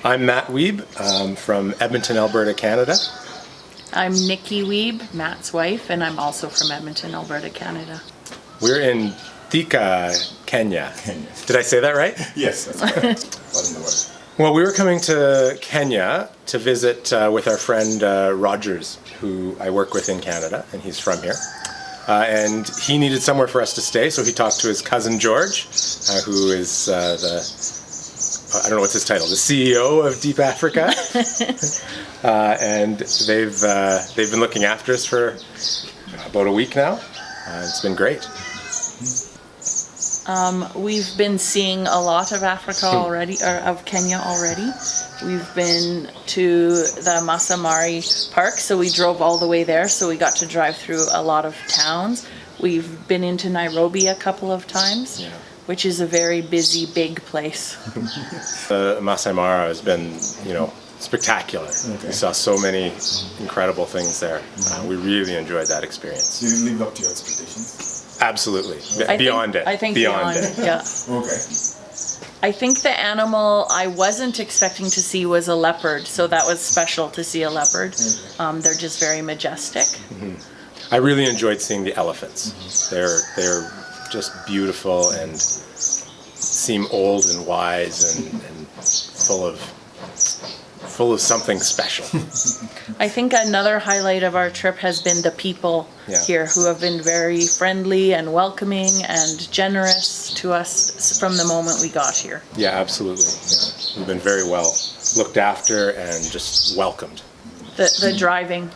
I'm Matt Wiebe from Edmonton, Alberta, Canada. I'm Nikky Wiebe, Matt's wife, and I'm also from Edmonton, Alberta, Canada. We're in Thika, Kenya. Did I say that right? Yes, that's correct. What in the world? Well, we were coming to Kenya to visit with our friend Rogers, who I work with in Canada, and he's from here. And he needed somewhere for us to stay, so he talked to his cousin George, who is I don't know what's his title, the CEO of deepAfrica. And they've been looking after us for about a week now. It's been great. We've been seeing a lot of Africa already, or of Kenya already. We've been to the Masai Mara Park, so we drove all the way there, so we got to drive through a lot of towns. We've been into Nairobi a couple of times, which is a very busy, big place. The Masai Mara has been, spectacular. Okay. We saw so many incredible things there. We really enjoyed that experience. Did it live up to your expectations? Absolutely. Beyond it. I think beyond it, yeah. Okay. I think the animal I wasn't expecting to see was a leopard, so that was special to see a leopard. They're just very majestic. I really enjoyed seeing the elephants. They're just beautiful and seem old and wise and full of something special. I think another highlight of our trip has been the people here, who have been very friendly and welcoming and generous to us from the moment we got here. Yeah, absolutely. Yeah. We've been very well looked after and just welcomed. The driving.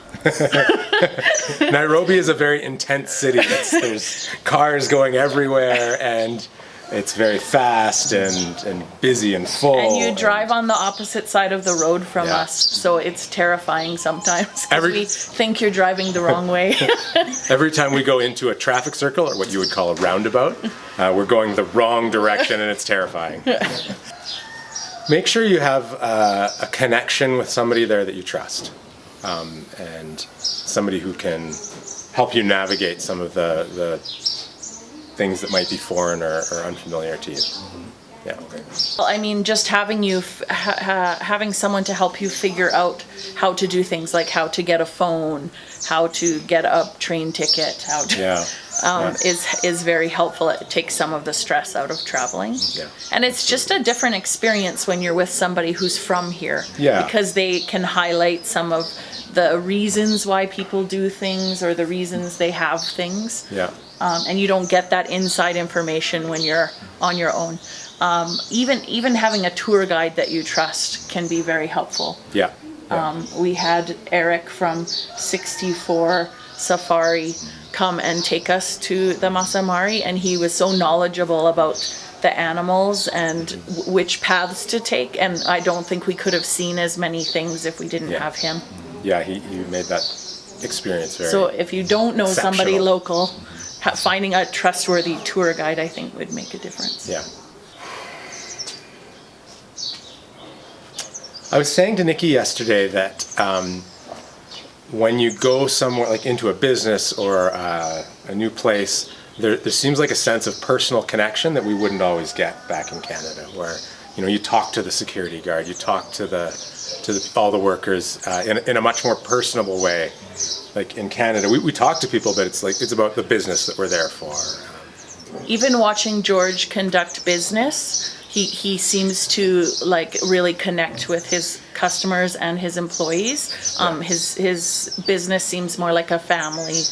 Nairobi is a very intense city. There's cars going everywhere, and it's very fast and busy and full. And you drive on the opposite side of the road from us, so it's terrifying sometimes because we think you're driving the wrong way. Every time we go into a traffic circle, or what you would call a roundabout, we're going the wrong direction, and it's terrifying. Make sure you have a connection with somebody there that you trust, and somebody who can help you navigate some of the things that might be foreign or unfamiliar to you. Yeah. Okay. Well, I mean, just having having someone to help you figure out how to do things, like how to get a phone, how to get a train ticket, is very helpful. It takes some of the stress out of traveling. Yeah. And it's just a different experience when you're with somebody who's from here. Yeah. Because they can highlight some of the reasons why people do things or the reasons they have things. Yeah. And you don't get that inside information when you're on your own. Even having a tour guide that you trust can be very helpful. Yeah. We had Eric from 64 Safari come and take us to the Masai Mara, and he was so knowledgeable about the animals and which paths to take, and I don't think we could have seen as many things if we didn't have him. Yeah, he made that experience very So if you don't know somebody exceptional. local, finding a trustworthy tour guide, I think, would make a difference. Yeah. I was saying to Nikky yesterday that when you go somewhere, like into a business or a new place, there seems like a sense of personal connection that we wouldn't always get back in Canada, where you talk to the security guard, you talk to all the workers in a much more personable way. Like in Canada, we talk to people, but it's about the business that we're there for. Even watching George conduct business, he seems to really connect with his customers and his employees. His business seems more like a family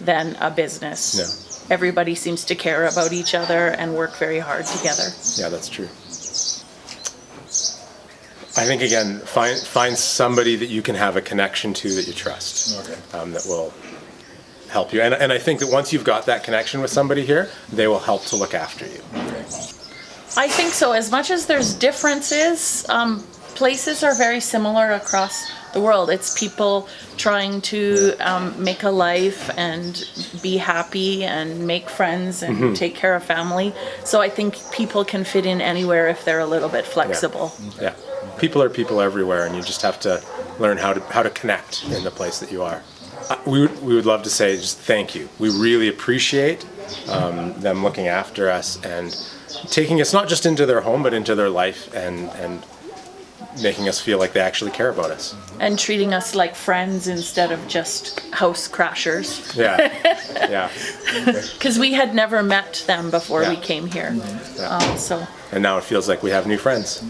than a business. Yeah. Everybody seems to care about each other and work very hard together. Yeah, that's true. I think, again, find somebody that you can have a connection to that you trust, that will help you. And I think that once you've got that connection with somebody here, they will help to look after you. I think so. As much as there's differences, places are very similar across the world. It's people trying to make a life and be happy and make friends and take care of family. So I think people can fit in anywhere if they're a little bit flexible. Yeah. People are people everywhere, and you just have to learn how to connect in the place that you are. We would love to say just thank you. We really appreciate them looking after us and taking us not just into their home but into their life and making us feel like they actually care about us. And treating us like friends instead of just house crashers. Yeah, yeah. Because we had never met them before Yeah. we came here. Yeah. So And now it feels like we have new friends.